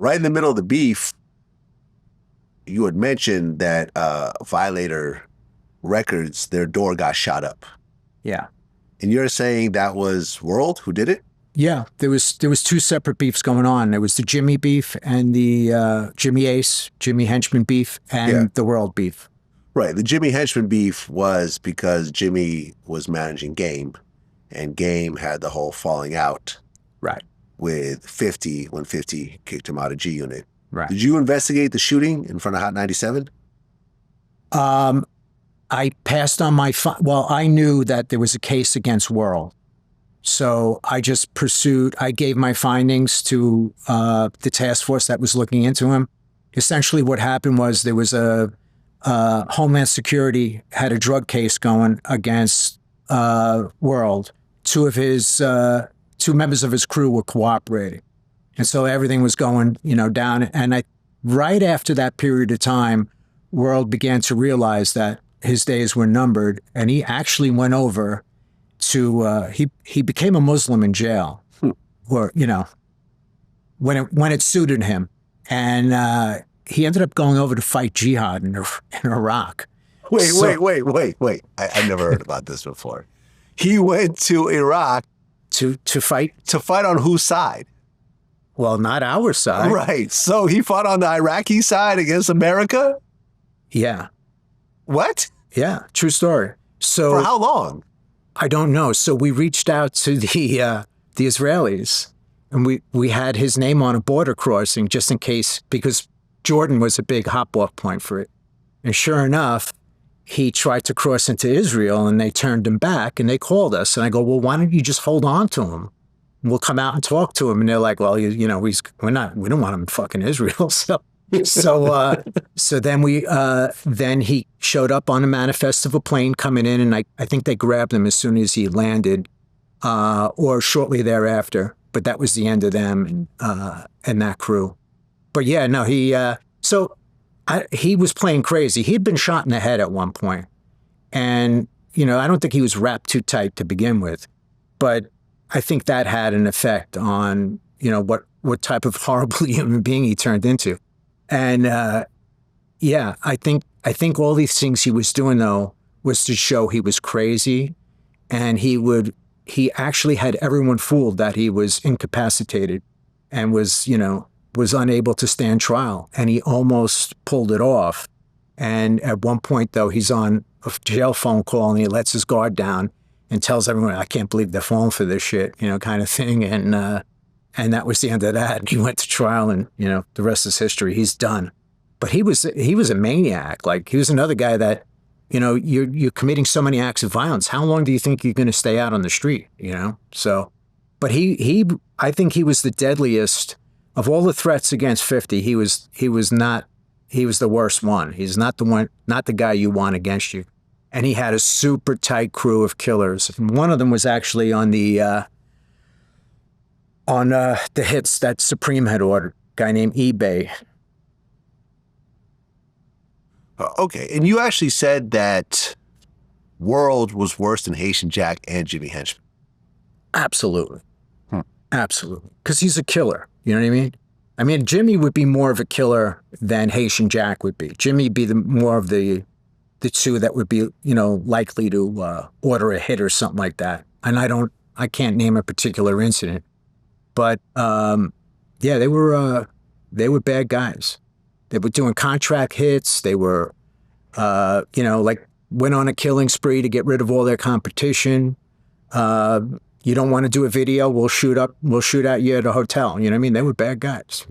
right in the middle of the beef, you had mentioned that Violator Records, their door got shot up. Yeah. And you're saying that was World who did it? Yeah, there was two separate beefs going on. There was the Jimmy beef and the Jimmy Henchman beef and the World beef. Right. The Jimmy Henchman beef was because Jimmy was managing Game, and Game had the whole falling out right with 50 when 50 kicked him out of G Unit. Right. Did you investigate the shooting in front of Hot 97? I passed on my well, I knew that there was a case against World. So I just I gave my findings to the task force that was looking into him. Essentially what happened was there was a Homeland Security had a drug case going against World. Two members of his crew were cooperating. And so everything was going, down. And right after that period of time, World began to realize that his days were numbered, and he actually went over to he became a Muslim in jail, or when it suited him, and he ended up going over to fight jihad in Iraq. Wait! I've never heard about this before. He went to Iraq to fight on whose side? Well, not our side, right? So he fought on the Iraqi side against America. Yeah. What? Yeah, true story. So for how long? I don't know. So we reached out to the Israelis, and we had his name on a border crossing just in case, because Jordan was a big hop-off point for it. And sure enough, he tried to cross into Israel, and they turned him back, and they called us. And I go, well, why don't you just hold on to him? We'll come out and talk to him. And they're like, well, we don't want him in fucking Israel. So then he showed up on a manifest of a plane coming in, and I think they grabbed him as soon as he landed, or shortly thereafter. But that was the end of them and that crew. But yeah, no, he was playing crazy. He had been shot in the head at one point, and I don't think he was wrapped too tight to begin with, but I think that had an effect on what type of horrible human being he turned into. And I think all these things he was doing though was to show he was crazy, and he actually had everyone fooled that he was incapacitated and was unable to stand trial, and he almost pulled it off. And at one point though, he's on a jail phone call and he lets his guard down and tells everyone, I can't believe they're falling for this shit, kind of thing. And that was the end of that. He went to trial, and the rest is history. He's done. But he was a maniac. Like, he was another guy that, you're committing so many acts of violence. How long do you think you're going to stay out on the street? So, but I think he was the deadliest of all the threats against 50. He was the worst one. He's not the guy you want against you. And he had a super tight crew of killers. And one of them was actually on the hits that Supreme had ordered, a guy named eBay. Okay, and you actually said that World was worse than Haitian Jack and Jimmy Henchman. Absolutely. Absolutely. Because he's a killer, you know what I mean? I mean, Jimmy would be more of a killer than Haitian Jack would be. Jimmy would be more of the two that would be, likely to order a hit or something like that. And I can't name a particular incident. But they were bad guys. They were doing contract hits. They were, went on a killing spree to get rid of all their competition. You don't want to do a video? We'll shoot at you at a hotel. You know what I mean? They were bad guys.